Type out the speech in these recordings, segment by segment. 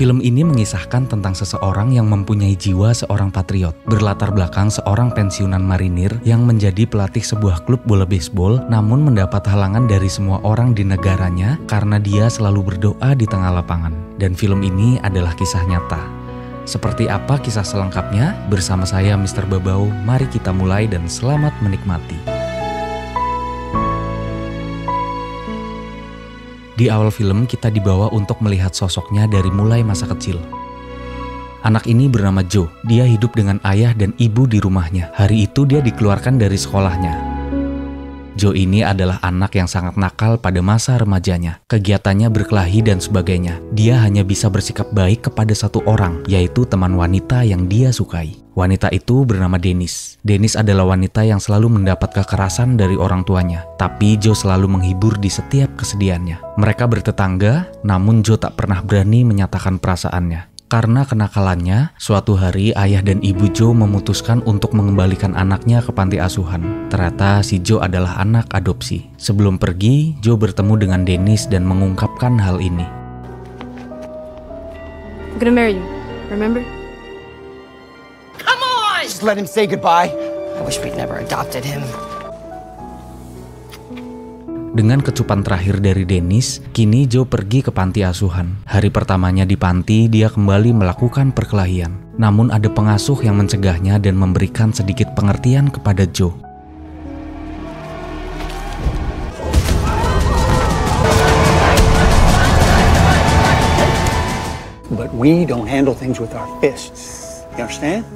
Film ini mengisahkan tentang seseorang yang mempunyai jiwa seorang patriot, berlatar belakang seorang pensiunan marinir yang menjadi pelatih sebuah klub bola baseball, namun mendapat halangan dari semua orang di negaranya karena dia selalu berdoa di tengah lapangan. Dan film ini adalah kisah nyata. Seperti apa kisah selengkapnya? Bersama saya Mr. Babau, mari kita mulai dan selamat menikmati. Di awal film kita dibawa untuk melihat sosoknya dari mulai masa kecil. Anak ini bernama Joe. Dia hidup dengan ayah dan ibu di rumahnya. Hari itu dia dikeluarkan dari sekolahnya. Joe ini adalah anak yang sangat nakal pada masa remajanya. Kegiatannya berkelahi dan sebagainya. Dia hanya bisa bersikap baik kepada satu orang, yaitu teman wanita yang dia sukai. Wanita itu bernama Dennis. Dennis adalah wanita yang selalu mendapat kekerasan dari orang tuanya. Tapi Joe selalu menghibur di setiap kesedihannya. Mereka bertetangga, namun Joe tak pernah berani menyatakan perasaannya. Karena kenakalannya, suatu hari ayah dan ibu Joe memutuskan untuk mengembalikan anaknya ke panti asuhan. Ternyata si Joe adalah anak adopsi. Sebelum pergi, Joe bertemu dengan Dennis dan mengungkapkan hal ini. I'm gonna marry you, remember? Just let him say goodbye. I wish we'd never adopted him. Dengan kecupan terakhir dari Dennis, kini Joe pergi ke panti asuhan. Hari pertamanya di panti, dia kembali melakukan perkelahian. Namun ada pengasuh yang mencegahnya dan memberikan sedikit pengertian kepada Joe. But we don't handle things with our fists. You understand?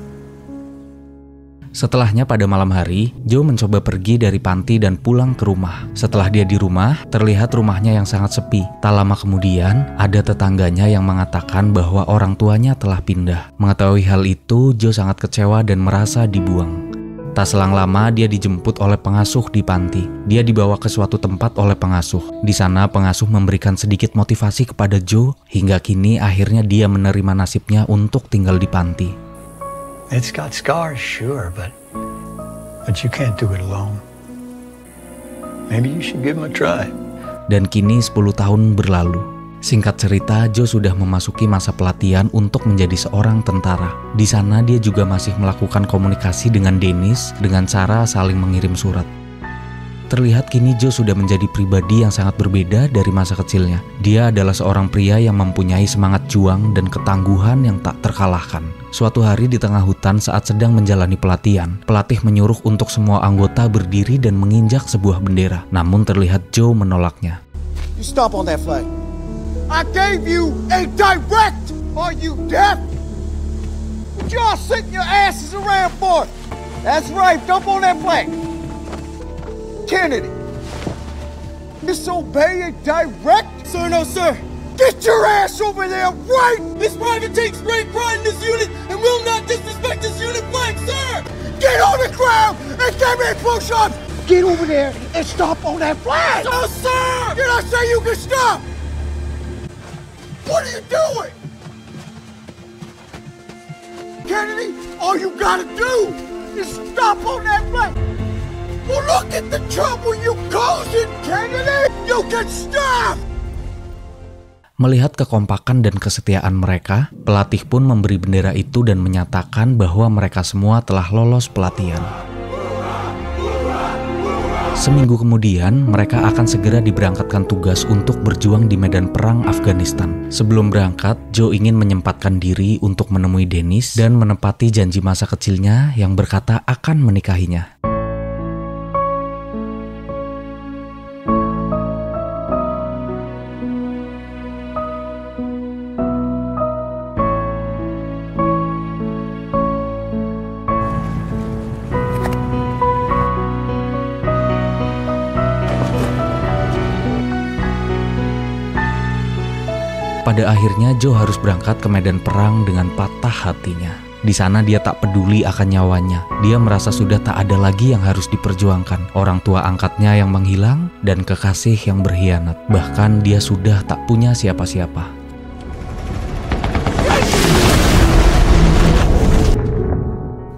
Setelahnya pada malam hari, Joe mencoba pergi dari panti dan pulang ke rumah. Setelah dia di rumah, terlihat rumahnya yang sangat sepi. Tak lama kemudian, ada tetangganya yang mengatakan bahwa orang tuanya telah pindah. Mengetahui hal itu, Joe sangat kecewa dan merasa dibuang. Tak selang lama, dia dijemput oleh pengasuh di panti. Dia dibawa ke suatu tempat oleh pengasuh. Di sana, pengasuh memberikan sedikit motivasi kepada Joe, hingga kini akhirnya dia menerima nasibnya untuk tinggal di panti. It's got scars, sure, but you can't do it alone. Maybe you should give him a try. Dan kini 10 tahun berlalu. Singkat cerita, Joe sudah memasuki masa pelatihan untuk menjadi seorang tentara. Di sana dia juga masih melakukan komunikasi dengan Dennis dengan cara saling mengirim surat. Terlihat kini Joe sudah menjadi pribadi yang sangat berbeda dari masa kecilnya. Dia adalah seorang pria yang mempunyai semangat juang dan ketangguhan yang tak terkalahkan. Suatu hari di tengah hutan saat sedang menjalani pelatihan, pelatih menyuruh untuk semua anggota berdiri dan menginjak sebuah bendera. Namun terlihat Joe menolaknya. You stop on that flag. I gave you a direct. Are you deaf? What y'all sitting your asses around for? That's right, jump on that flag. Kennedy, disobey a direct? Sir, no, sir. Get your ass over there, right? This private takes great pride in this unit and will not disrespect this unit flag, sir! Get on the ground and give me push-ups! Get over there and stop on that flag! No, sir! Did I say you can stop? What are you doing? Kennedy, all you gotta do is stop on that flag! Well, look at the trouble you causing, Kennedy! You can stop! Melihat kekompakan dan kesetiaan mereka, pelatih pun memberi bendera itu dan menyatakan bahwa mereka semua telah lolos pelatihan. Seminggu kemudian, mereka akan segera diberangkatkan tugas untuk berjuang di medan perang Afghanistan. Sebelum berangkat, Joe ingin menyempatkan diri untuk menemui Dennis dan menepati janji masa kecilnya yang berkata akan menikahinya. Pada akhirnya Joe harus berangkat ke medan perang dengan patah hatinya. Di sana dia tak peduli akan nyawanya. Dia merasa sudah tak ada lagi yang harus diperjuangkan. Orang tua angkatnya yang menghilang dan kekasih yang berkhianat. Bahkan dia sudah tak punya siapa-siapa.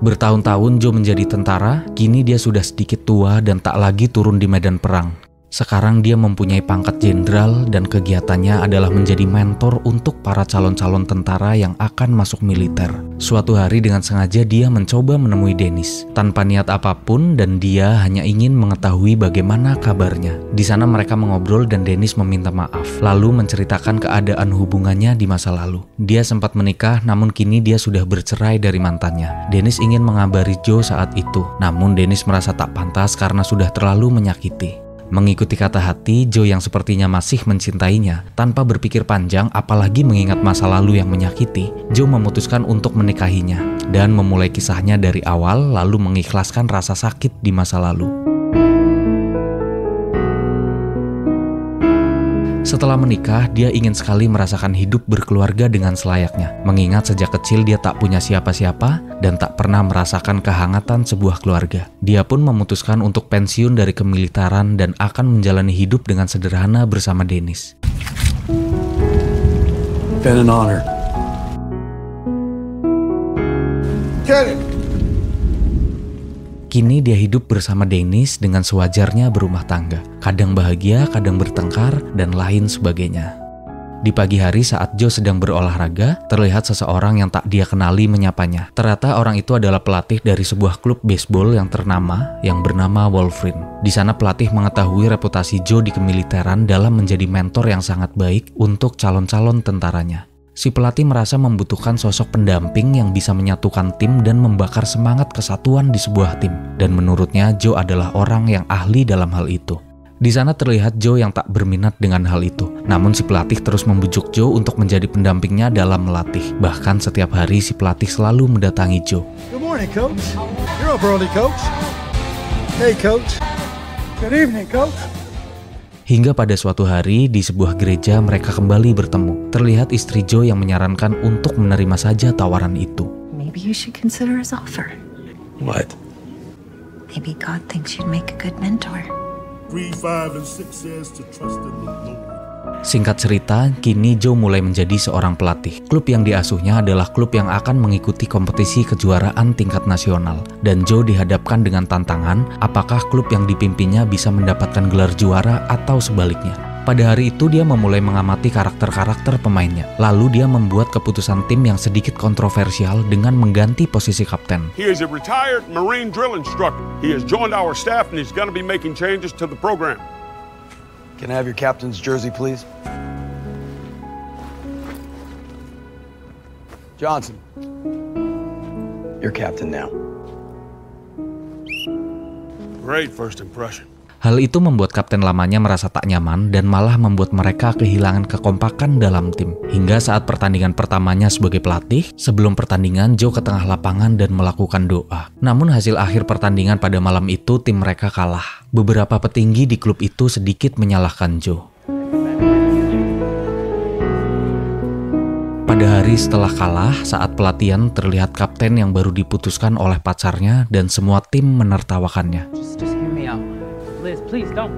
Bertahun-tahun Joe menjadi tentara, kini dia sudah sedikit tua dan tak lagi turun di medan perang. Sekarang dia mempunyai pangkat jenderal dan kegiatannya adalah menjadi mentor untuk para calon-calon tentara yang akan masuk militer. Suatu hari dengan sengaja dia mencoba menemui Dennis tanpa niat apapun dan dia hanya ingin mengetahui bagaimana kabarnya. Di sana mereka mengobrol dan Dennis meminta maaf, lalu menceritakan keadaan hubungannya di masa lalu. Dia sempat menikah namun kini dia sudah bercerai dari mantannya. Dennis ingin mengabari Joe saat itu, namun Dennis merasa tak pantas karena sudah terlalu menyakiti. Mengikuti kata hati, Joe yang sepertinya masih mencintainya, tanpa berpikir panjang apalagi mengingat masa lalu yang menyakiti, Joe memutuskan untuk menikahinya dan memulai kisahnya dari awal lalu mengikhlaskan rasa sakit di masa lalu. Setelah menikah, dia ingin sekali merasakan hidup berkeluarga dengan selayaknya, mengingat sejak kecil dia tak punya siapa-siapa dan tak pernah merasakan kehangatan sebuah keluarga. Dia pun memutuskan untuk pensiun dari kemiliteran dan akan menjalani hidup dengan sederhana bersama Dennis. Been an honor. Kenny! Kini dia hidup bersama Dennis dengan sewajarnya berumah tangga. Kadang bahagia, kadang bertengkar, dan lain sebagainya. Di pagi hari saat Joe sedang berolahraga, terlihat seseorang yang tak dia kenali menyapanya. Ternyata orang itu adalah pelatih dari sebuah klub baseball yang ternama yang bernama Wolverine. Di sana pelatih mengetahui reputasi Joe di kemiliteran dalam menjadi mentor yang sangat baik untuk calon-calon tentaranya. Si pelatih merasa membutuhkan sosok pendamping yang bisa menyatukan tim dan membakar semangat kesatuan di sebuah tim. Dan menurutnya Joe adalah orang yang ahli dalam hal itu. Di sana terlihat Joe yang tak berminat dengan hal itu. Namun si pelatih terus membujuk Joe untuk menjadi pendampingnya dalam melatih. Bahkan setiap hari si pelatih selalu mendatangi Joe. Good morning, Coach. You're up early, Coach. Hey, Coach. Good evening, Coach. Hingga pada suatu hari di sebuah gereja mereka kembali bertemu. Terlihat istri Joe yang menyarankan untuk menerima saja tawaran itu. Maybe you should consider his offer. What? Maybe God thinks you'd make a good mentor. 3, 5, and 6 says to trust in the Lord. Singkat cerita, kini Joe mulai menjadi seorang pelatih. Klub yang diasuhnya adalah klub yang akan mengikuti kompetisi kejuaraan tingkat nasional. Dan Joe dihadapkan dengan tantangan, apakah klub yang dipimpinnya bisa mendapatkan gelar juara atau sebaliknya. Pada hari itu dia memulai mengamati karakter-karakter pemainnya. Lalu dia membuat keputusan tim yang sedikit kontroversial dengan mengganti posisi kapten. He is a retired Marine drill instructor. He has joined our staff and he's going to be making changes to the program. Can I have your captain's jersey, please? Johnson, you're captain now. Great first impression. Hal itu membuat kapten lamanya merasa tak nyaman dan malah membuat mereka kehilangan kekompakan dalam tim. Hingga saat pertandingan pertamanya sebagai pelatih, sebelum pertandingan Joe ke tengah lapangan dan melakukan doa. Namun hasil akhir pertandingan pada malam itu tim mereka kalah. Beberapa petinggi di klub itu sedikit menyalahkan Joe. Pada hari setelah kalah, saat pelatihan terlihat kapten yang baru diputuskan oleh pacarnya dan semua tim menertawakannya. Just hear me out. Liz, please don't.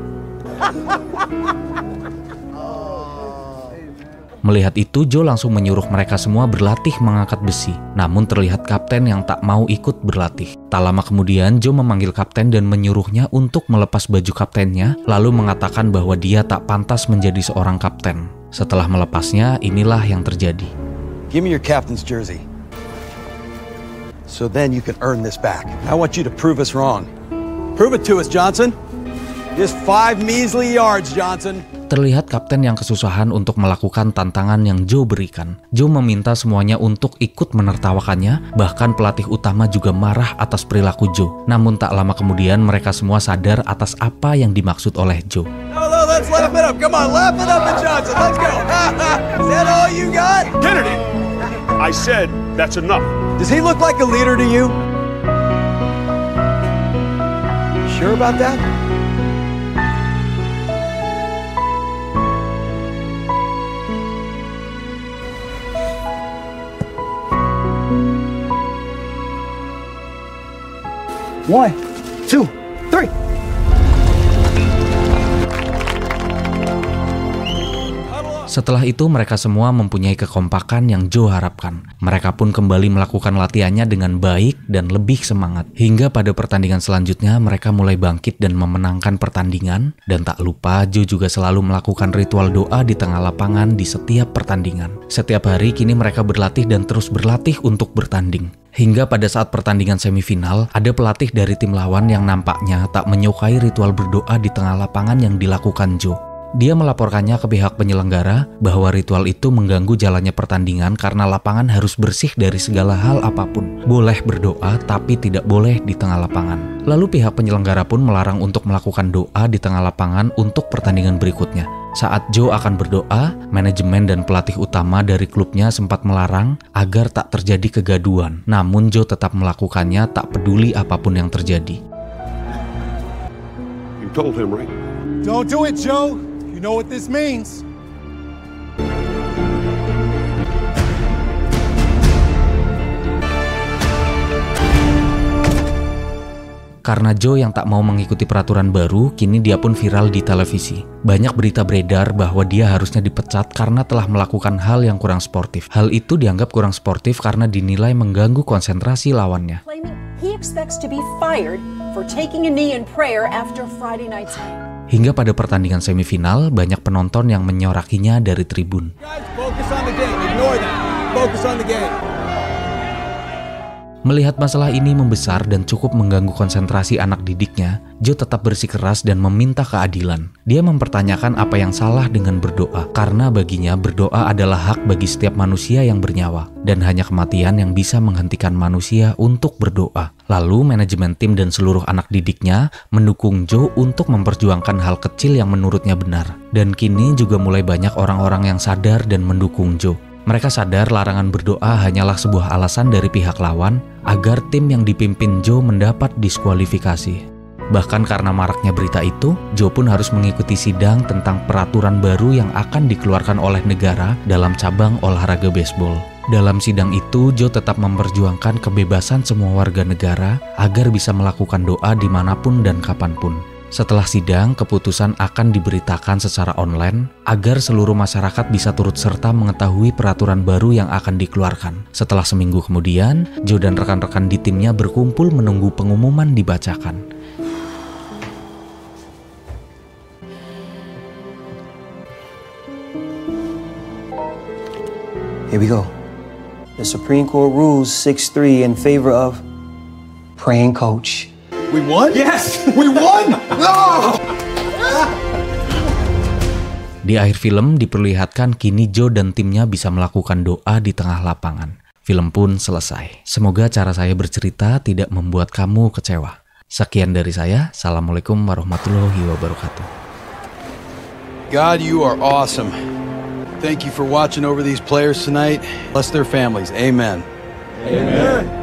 Melihat itu, Joe langsung menyuruh mereka semua berlatih mengangkat besi. Namun terlihat kapten yang tak mau ikut berlatih. Tak lama kemudian, Joe memanggil kapten dan menyuruhnya untuk melepas baju kaptennya, lalu mengatakan bahwa dia tak pantas menjadi seorang kapten. Setelah melepasnya, inilah yang terjadi. Give me your captain's jersey. So then you can earn this back. I want you to prove us wrong. Prove it to us, Johnson. Just 5 measly yards, Johnson. Terlihat kapten yang kesusahan untuk melakukan tantangan yang Joe berikan. Joe meminta semuanya untuk ikut menertawakannya, bahkan pelatih utama juga marah atas perilaku Joe. Namun tak lama kemudian mereka semua sadar atas apa yang dimaksud oleh Joe. No, let's laugh it up. Come on, laugh it up at Johnson. Let's go. Is that all you got? Kennedy, I said that's enough. Does he look like a leader to you? Sure about that? One, two, three. Setelah itu mereka semua mempunyai kekompakan yang Joe harapkan. Mereka pun kembali melakukan latihannya dengan baik dan lebih semangat. Hingga pada pertandingan selanjutnya mereka mulai bangkit dan memenangkan pertandingan. Dan tak lupa Joe juga selalu melakukan ritual doa di tengah lapangan di setiap pertandingan. Setiap hari kini mereka berlatih dan terus berlatih untuk bertanding. Hingga pada saat pertandingan semifinal, ada pelatih dari tim lawan yang nampaknya tak menyukai ritual berdoa di tengah lapangan yang dilakukan Joe. Dia melaporkannya ke pihak penyelenggara bahwa ritual itu mengganggu jalannya pertandingan karena lapangan harus bersih dari segala hal apapun. Boleh berdoa tapi tidak boleh di tengah lapangan. Lalu pihak penyelenggara pun melarang untuk melakukan doa di tengah lapangan untuk pertandingan berikutnya. Saat Joe akan berdoa, manajemen dan pelatih utama dari klubnya sempat melarang agar tak terjadi kegaduhan. Namun Joe tetap melakukannya tak peduli apapun yang terjadi. You told him, right? Don't do it, Joe. You know what this means. Karena Joe yang tak mau mengikuti peraturan baru, kini dia pun viral di televisi. Banyak berita beredar bahwa dia harusnya dipecat karena telah melakukan hal yang kurang sportif. Hal itu dianggap kurang sportif karena dinilai mengganggu konsentrasi lawannya. He expects to be fired for taking a knee in prayer after Friday night's game. Hingga pada pertandingan semifinal, banyak penonton yang menyorakinya dari tribun. Guys, focus on the game. Ignore that. Focus on the game. Melihat masalah ini membesar dan cukup mengganggu konsentrasi anak didiknya, Joe tetap bersikeras dan meminta keadilan. Dia mempertanyakan apa yang salah dengan berdoa, karena baginya berdoa adalah hak bagi setiap manusia yang bernyawa, dan hanya kematian yang bisa menghentikan manusia untuk berdoa. Lalu manajemen tim dan seluruh anak didiknya mendukung Joe untuk memperjuangkan hal kecil yang menurutnya benar. Dan kini juga mulai banyak orang-orang yang sadar dan mendukung Joe. Mereka sadar larangan berdoa hanyalah sebuah alasan dari pihak lawan agar tim yang dipimpin Joe mendapat diskualifikasi. Bahkan karena maraknya berita itu, Joe pun harus mengikuti sidang tentang peraturan baru yang akan dikeluarkan oleh negara dalam cabang olahraga baseball. Dalam sidang itu, Joe tetap memperjuangkan kebebasan semua warga negara agar bisa melakukan doa dimanapun dan kapanpun. Setelah sidang, keputusan akan diberitakan secara online agar seluruh masyarakat bisa turut serta mengetahui peraturan baru yang akan dikeluarkan. Setelah seminggu kemudian, Joe dan rekan-rekan di timnya berkumpul menunggu pengumuman dibacakan. Here we go. The Supreme Court rules 6-3 in favor of praying coach. We won? Yes! We won! No! Di akhir film diperlihatkan kini Joe dan timnya bisa melakukan doa di tengah lapangan. Film pun selesai. Semoga cara saya bercerita tidak membuat kamu kecewa. Sekian dari saya. Assalamualaikum warahmatullahi wabarakatuh. God, you are awesome. Thank you for watching over these players tonight. Bless their families. Amen. Amen.